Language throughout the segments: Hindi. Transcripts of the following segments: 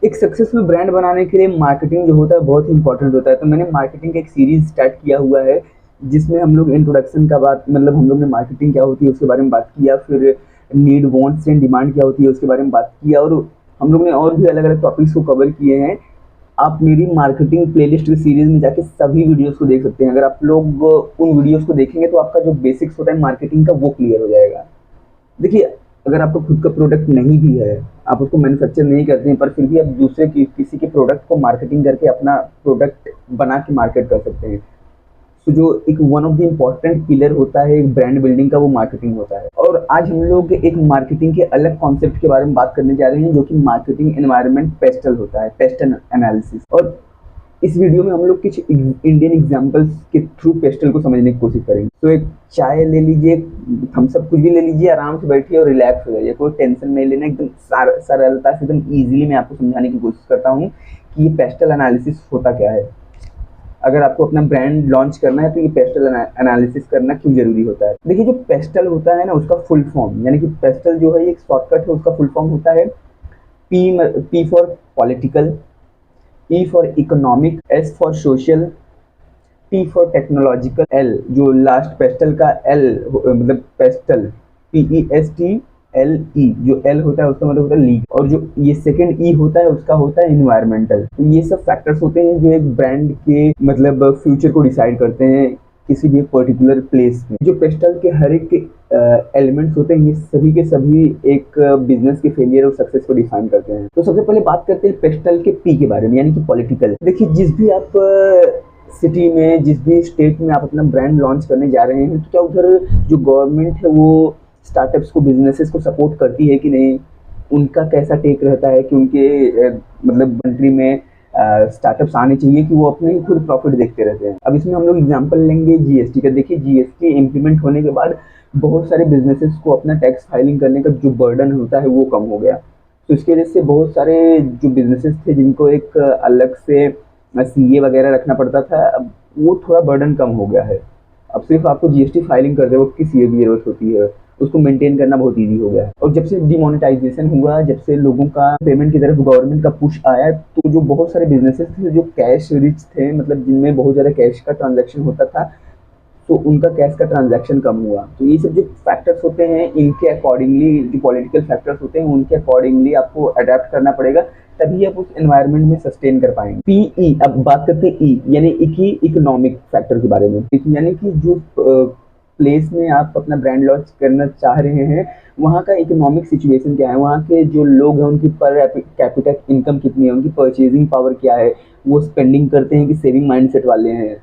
एक सक्सेसफुल ब्रांड बनाने के लिए मार्केटिंग जो होता है बहुत ही इंपॉर्टेंट होता है। तो मैंने मार्केटिंग का एक सीरीज स्टार्ट किया हुआ है जिसमें हम लोग इंट्रोडक्शन का बात मतलब हम लोग ने मार्केटिंग क्या होती है उसके बारे में बात किया, फिर नीड वांट्स एंड डिमांड क्या होती है उसके बारे में बात किया, और हम लोग ने और भी अलग अलग टॉपिक्स को कवर किए हैं। आप मेरी मार्केटिंग प्लेलिस्ट की सीरीज में जाके सभी वीडियोस को देख सकते हैं। अगर आप लोग उन वीडियोस को देखेंगे तो आपका जो बेसिक्स होता है मार्केटिंग का वो क्लियर हो जाएगा। देखिए, अगर आपका खुद का प्रोडक्ट नहीं भी है, आप उसको मैन्युफैक्चर नहीं करते हैं, पर फिर भी आप दूसरे की किसी के प्रोडक्ट को मार्केटिंग करके अपना प्रोडक्ट बना के मार्केट कर सकते हैं। तो जो एक one of the important pillar होता है एक ब्रांड बिल्डिंग का वो मार्केटिंग होता है। और आज हम लोग एक मार्केटिंग के अलग कॉन्सेप्ट के बारे में बात करने जा रहे हैं जो कि मार्केटिंग एनवायरनमेंट पेस्टल होता है, पेस्टल एनालिसिस। और इस वीडियो में हम लोग कुछ इंडियन एग्जांपल्स के थ्रू पेस्टल को समझने की कोशिश करेंगे। तो एक चाय ले लीजिए, थम्स अप कुछ भी ले लीजिए, आराम से बैठिए और रिलैक्स हो जाइए, कोई टेंशन नहीं लेना, एकदम सरलता से एकदम इजीली मैं आपको समझाने की कोशिश करता हूँ कि ये पेस्टल एनालिसिस होता क्या है। अगर आपको अपना ब्रांड लॉन्च करना है तो ये पेस्टल एनालिसिस करना क्यों जरूरी होता है। देखिए, जो पेस्टल होता है ना उसका फुल फॉर्म यानी कि पेस्टल जो है एक शॉर्टकट है, उसका फुल फॉर्म होता है P for political, E for economic, S for social, T for technological, L जो लास्ट पेस्टल का L मतलब पेस्टल PESTLE जो L होता है उसका मतलब होता है लीग, और जो ये सेकंड E होता है उसका होता है इन्वायरमेंटल। तो ये सब फैक्टर्स होते हैं जो एक ब्रांड के मतलब फ्यूचर को डिसाइड करते हैं किसी भी पर्टिकुलर प्लेस में। जो पेस्टल के हर एक एलिमेंट्स होते हैं ये सभी के सभी एक बिजनेस के फेलियर और सक्सेस को डिफाइन करते हैं। तो सबसे पहले बात करते हैं पेस्टल के पी के बारे में यानी कि पॉलिटिकल। देखिए, जिस भी आप सिटी में जिस भी स्टेट में आप अपना ब्रांड लॉन्च करने जा रहे हैं तो क्या उधर जो गवर्नमेंट है वो स्टार्टअप्स को बिजनेसेस को सपोर्ट करती है कि नहीं, उनका कैसा टेक रहता है कि उनके मतलब कंट्री में स्टार्टअप्स आने चाहिए कि वो अपने ही खुद प्रॉफिट देखते रहते हैं। अब इसमें हम लोग एग्जांपल लेंगे जीएसटी का। देखिए, जीएसटी इम्प्लीमेंट होने के बाद बहुत सारे बिजनेसेस को अपना टैक्स फाइलिंग करने का जो बर्डन होता है वो कम हो गया। तो इसकी वजह से बहुत सारे जो बिजनेसेस थे जिनको एक अलग से सीए वगैरह रखना पड़ता था, अब वो थोड़ा बर्डन कम हो गया है। अब सिर्फ आपको जीएसटी फाइलिंग करते वक्त की सीए की जरूरत होती है, उसको मेंटेन करना बहुत इजी हो गया है। और जब से डिमोनेटाइजेशन हुआ, जब से लोगों का पेमेंट की तरफ गवर्नमेंट का पुश आया, तो जो बहुत सारे बिजनेसेस थे जो कैश रिच थे मतलब जिनमें बहुत ज़्यादा कैश का ट्रांजैक्शन होता था, तो उनका कैश का ट्रांजैक्शन कम हुआ। तो ये सब जो फैक्टर्स होते हैं इनके अकॉर्डिंगली जो पॉलिटिकल फैक्टर्स होते हैं उनके अकॉर्डिंगली आपको अडेप्ट करना पड़ेगा, तभी आप उस एनवायरनमेंट में सस्टेन कर पाएंगे। पीई, अब बात करते हैं ई यानी इकोनॉमिक फैक्टर के बारे में। यानी कि जो प्लेस में आप अपना ब्रांड लॉन्च करना चाह रहे हैं वहाँ का इकोनॉमिक सिचुएशन क्या है, वहाँ के जो लोग हैं उनकी पर कैपिटा इनकम कितनी है, उनकी परचेजिंग पावर क्या है, वो स्पेंडिंग करते हैं कि सेविंग माइंडसेट वाले हैं।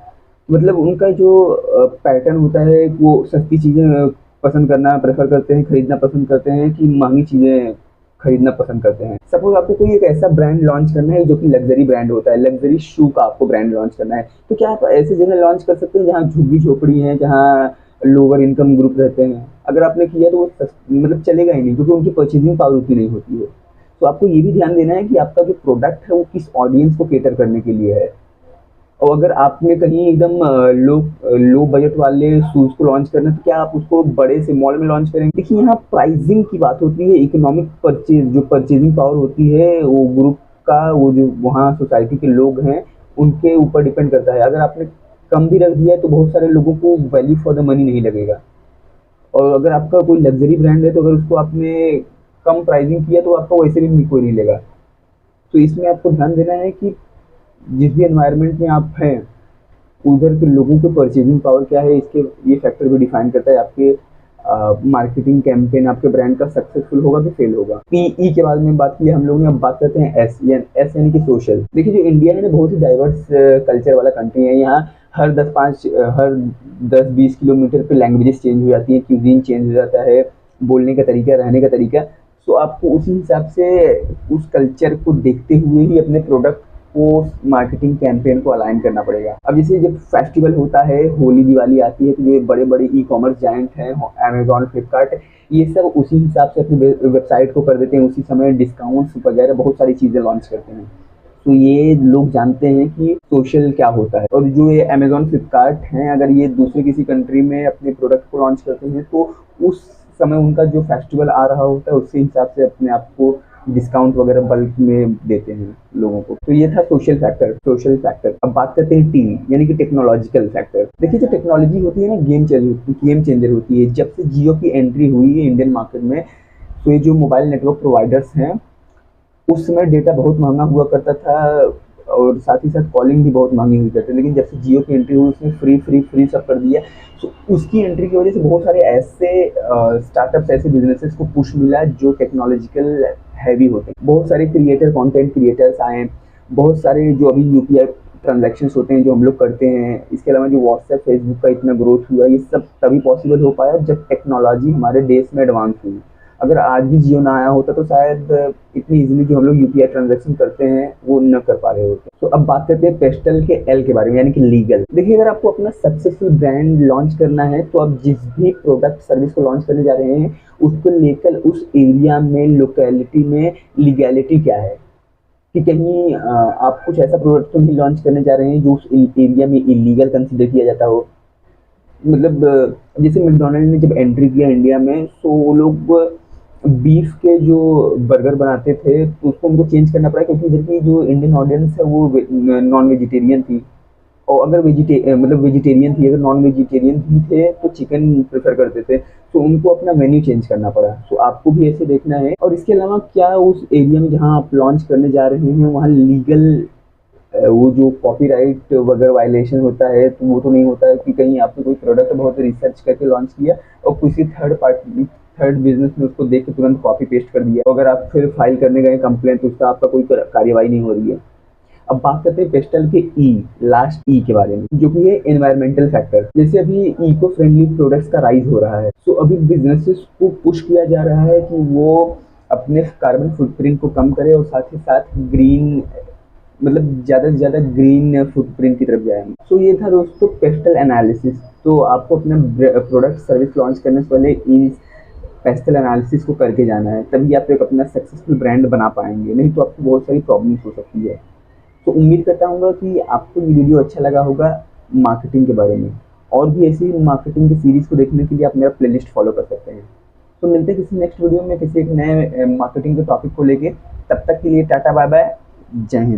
मतलब उनका जो पैटर्न होता है वो सस्ती चीज़ें पसंद करना प्रेफर करते हैं, खरीदना पसंद करते हैं कि महंगी चीज़ें खरीदना पसंद करते हैं। सपोज आपको कोई एक ऐसा ब्रांड लॉन्च करना है जो कि लग्जरी ब्रांड होता है, लग्जरी शू का आपको ब्रांड लॉन्च करना है, तो क्या आप ऐसी जगह लॉन्च कर सकते हैं जहाँ झुग्गी झोपड़ी है, जहाँ लोअर इनकम ग्रुप रहते हैं। अगर आपने किया तो वो मतलब चलेगा ही नहीं क्योंकि उनकी परचेजिंग पावर उतनी नहीं होती है। तो आपको ये भी ध्यान देना है कि आपका जो प्रोडक्ट है वो किस ऑडियंस को केटर करने के लिए है। और अगर आपने कहीं एकदम लो बजट वाले शूज़ को लॉन्च करना है तो क्या आप उसको बड़े से मॉल में लॉन्च करेंगे। देखिए, यहाँ प्राइसिंग की बात होती है, इकोनॉमिक परचेज जो परचेजिंग पावर होती है वो ग्रुप का, वो जो वहाँ सोसाइटी के लोग हैं उनके ऊपर डिपेंड करता है। अगर आपने कम भी रख दिया है तो बहुत सारे लोगों को वैल्यू फॉर द मनी नहीं लगेगा। और अगर आपका कोई लग्जरी ब्रांड है तो अगर उसको आपने कम प्राइसिंग किया तो आपको वैसे भी कोई नहीं लेगा। तो इसमें आपको ध्यान देना है कि जिस भी एनवायरनमेंट में आप हैं उधर के लोगों की परचेजिंग पावर क्या है, इसके ये फैक्टर भी डिफाइन करता है आपके मार्केटिंग कैंपेन आपके ब्रांड का सक्सेसफुल होगा कि फेल होगा। पीई के बाद में बात की हम लोग ने, अब बात करते हैं एस यानी कि सोशल। देखिए, जो इंडिया है ना बहुत ही डाइवर्स कल्चर वाला कंट्री है। यहाँ हर 10-20 किलोमीटर पे लैंग्वेजेस चेंज हो जाती हैं, क्यूजीन चेंज हो जाता है, बोलने का तरीका, रहने का तरीका। तो आपको उसी हिसाब से उस कल्चर को देखते हुए ही अपने प्रोडक्ट को मार्केटिंग कैंपेन को अलाइन करना पड़ेगा। अब जैसे जब फेस्टिवल होता है, होली दिवाली आती है, तो जो बड़े बड़े ई कॉमर्स जायंट हैं अमेजॉन फ्लिपकार्ट, ये सब उसी हिसाब से अपनी वेबसाइट को कर देते हैं, उसी समय डिस्काउंट्स वगैरह बहुत सारी चीज़ें लॉन्च करते हैं। तो ये लोग जानते हैं कि सोशल क्या होता है। और जो ये अमेजॉन फ्लिपकार्ट हैं अगर ये दूसरे किसी कंट्री में अपने प्रोडक्ट को लॉन्च करते हैं तो उस समय उनका जो फेस्टिवल आ रहा होता है उसके हिसाब से अपने आप को डिस्काउंट वगैरह बल्क में देते हैं लोगों को। तो ये था सोशल फैक्टर। अब बात करते हैं टी, यानी कि टेक्नोलॉजिकल फैक्टर। देखिए, जो टेक्नोलॉजी होती है ना, गेम चेंजर होती है। जब से जियो की एंट्री हुई है इंडियन मार्केट में, तो ये जो मोबाइल नेटवर्क प्रोवाइडर्स हैं, उस समय डेटा बहुत महंगा हुआ करता था और साथ ही साथ कॉलिंग भी बहुत महंगी हुई करती थी। लेकिन जब से जियो की एंट्री हुई, उसने फ्री सब कर दिया। तो उसकी एंट्री की वजह से बहुत सारे ऐसे स्टार्टअप्स, ऐसे बिजनेसेस को पुश मिला जो टेक्नोलॉजिकल हैवी होते हैं। बहुत सारे कंटेंट क्रिएटर्स आए। बहुत सारे जो अभी यूपीआई ट्रांजैक्शंस होते हैं जो हम लोग करते हैं, इसके अलावा जो व्हाट्सएप, फेसबुक का इतना ग्रोथ हुआ, ये सब तभी पॉसिबल हो पाया जब टेक्नोलॉजी हमारे देश में एडवांस हुई। अगर आज भी जियो ना आया होता तो शायद इतनी इजीली जो हम लोग यूपीआई ट्रांजैक्शन करते हैं वो न कर पा रहे होते। तो अब बात करते हैं पेस्टल के एल के बारे में, यानी कि लीगल। देखिए, अगर आपको अपना सक्सेसफुल ब्रांड लॉन्च करना है तो आप जिस भी प्रोडक्ट सर्विस को लॉन्च करने जा रहे हैं, उसको लेकर उस एरिया में, लोकेलिटी में लीगैलिटी क्या है, कि कहीं आप कुछ ऐसा प्रोडक्ट तो नहीं लॉन्च करने जा रहे हैं जो उस एरिया में इलीगल कंसिडर किया जाता हो। मतलब जैसे मैकडोनल्ड ने जब एंट्री किया इंडिया में, तो वो लोग बीफ के जो बर्गर बनाते थे तो उसको उनको चेंज करना पड़ा, क्योंकि इधर की जो इंडियन ऑडियंस है वो नॉन वेजिटेरियन थी। और अगर वेजिटेरियन थी, अगर नॉन वेजिटेरियन भी थे तो चिकन प्रेफर करते थे, तो उनको अपना मेन्यू चेंज करना पड़ा। तो आपको भी ऐसे देखना है। और इसके अलावा क्या उस एरिया में जहाँ आप लॉन्च करने जा रहे हैं वहाँ लीगल वो जो कॉपीराइट वगैरह वायलेशन होता है, तो वो तो नहीं होता है कि कहीं आपने कोई प्रोडक्ट बहुत रिसर्च करके लॉन्च किया और किसी थर्ड बिजनेस ने उसको देख के तुरंत कॉपी पेस्ट कर दिया। अगर आप फिर फाइल करने गए कंप्लेन, तो उसका आपका कोई कार्यवाही नहीं हो रही है। अब बात करते हैं पेस्टल के लास्ट ई के बारे में, जो कि है एनवायरमेंटल फैक्टर। जैसे अभी इको फ्रेंडली प्रोडक्ट्स का राइज हो रहा है, तो अभी बिजनेसेस को पुश किया जा रहा है कि वो अपने कार्बन फुटप्रिंट को कम करे और साथ ही साथ ग्रीन, मतलब ज़्यादा से ज़्यादा ग्रीन फुटप्रिंट की तरफ जाएंगे। तो ये था दोस्तों पेस्टल एनालिसिस। तो आपको अपने प्रोडक्ट सर्विस लॉन्च करने से पहले इस पेस्टल एनालिसिस को करके जाना है, तभी आप एक अपना सक्सेसफुल ब्रांड बना पाएंगे, नहीं तो आपको बहुत सारी प्रॉब्लम्स हो सकती है। तो उम्मीद करता हूँ कि आपको ये वीडियो अच्छा लगा होगा मार्केटिंग के बारे में। और भी ऐसी मार्केटिंग की सीरीज़ को देखने के लिए आप मेरा प्लेलिस्ट फॉलो कर सकते हैं। तो मिलते हैं किसी नेक्स्ट वीडियो में किसी एक नए मार्केटिंग के टॉपिक को लेके। तब तक के लिए टाटा बाय बाय, जय हिंद।